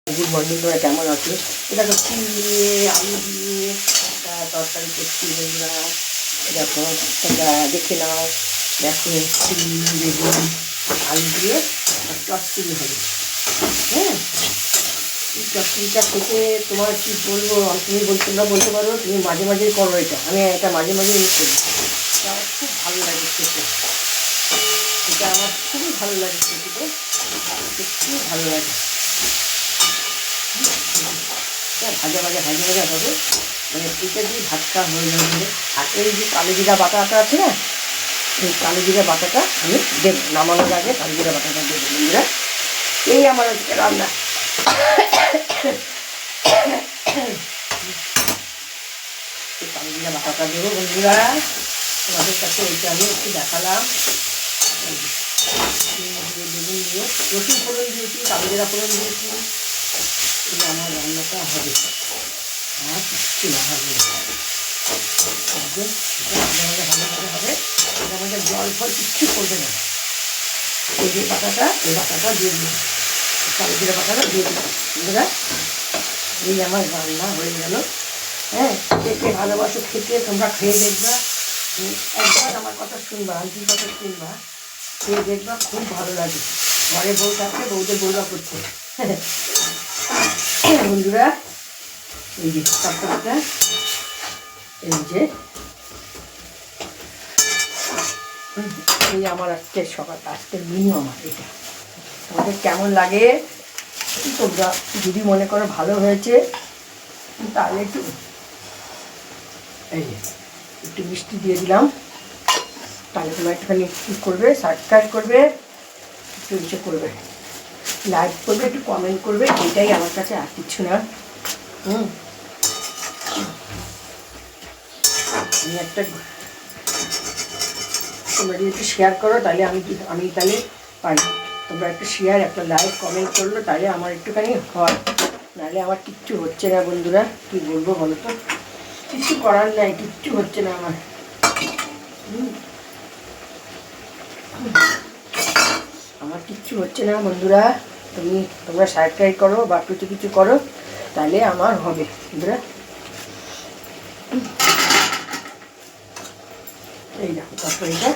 Good morning, তোমরা কেমন আছো? এটা তো চিন দিয়ে আলু দিয়ে একটা তরকারি করছি বন্ধুরা। দেখো তোমরা দেখে নাও। দেখো চিনি বেগুন আলু দিয়ে চচ্চড়ি হবে। হ্যাঁ, এই চচ্চড়িটা খেতে তোমার কী বলবো, তুমি তোমরা বলতে পারো তুমি মাঝে মাঝেই করো এটা, আমি এটা মাঝে মাঝে ইউজ করি। এটা আমার খুব ভালো লাগে খেতে, এটা আমার খুবই ভালো লাগে খেতে, খুব ভালো লাগে। ভাজা ভাজা হবে, মানে এটা দিয়ে ভাতটা হয়ে যাবে। আর এই যে কালো জিরা বাটাটা আছে না, এই কালো জিরা বাটাটা আমি দেবো নামানোর আগে, কালো জিরা বাটাটা দেবো বন্ধুরা। এই আমার হচ্ছে রান্না। এই কালো জিরা বাটাটা দেবো বন্ধুরা, তোমাদের কাছে ওইটা আমি একটু দেখালাম। বেগুন দিয়ে রসুন ফোড়ন দিয়েছি, কালো জিরা ফোড়ন দিয়েছি। আমার রান্নাটা হবে আর কিচ্ছু না হবে, হবে। এটা আমাদের জল ফল কিচ্ছু করবে না। এই যে বাটাটা, এই বাটাটা দিয়ে দিই, কালো জিরা বাটাটা দিয়ে দিই বন্ধুরা। এই আমার রান্না হয়ে গেল। হ্যাঁ, খেতে ভালোবাসো, খেতে তোমরা খেয়ে দেখবা, একবার আমার কথা শুনবা, আন্টির কথা শুনবা, খেয়ে দেখবা, খুব ভালো লাগে। ঘরে বউ থাকলে বউদের বউরা করছে বন্ধুরা। এই যে তরকারিটা, এই যে এই আমার আজকের সকাল, আজকের মেনু আমার এটা। তোমাদের কেমন লাগে তোমরা যদি মনে করো ভালো হয়েছে তাহলে একটু এই যে একটু মিষ্টি দিয়ে দিলাম, তাহলে তোমরা একটুখানি কী করবে, সাবস্ক্রাইব করবে, একটু ইচ্ছে করবে, লাইক করবে, একটু কমেন্ট করবে, এটাই আমার কাছে আর কিছু না। আমি একটা তোমরা যদি একটু শেয়ার করো তাহলে আমি তাহলে পাই। তোমরা একটু শেয়ার, একটা লাইক, কমেন্ট করলো তাহলে আমার একটুখানি হয়, নাহলে আমার কিচ্ছু হচ্ছে না বন্ধুরা। কী বলবো বলো তো, কিছু করার নাই, কিচ্ছু হচ্ছে না আমার। আমার কিচ্ছু হচ্ছে না বন্ধুরা। তোমরা সাবস্ক্রাইব করো বা কিছু করো তাহলে আমার হবে বন্ধুরা। এই দেখো তরকারিটা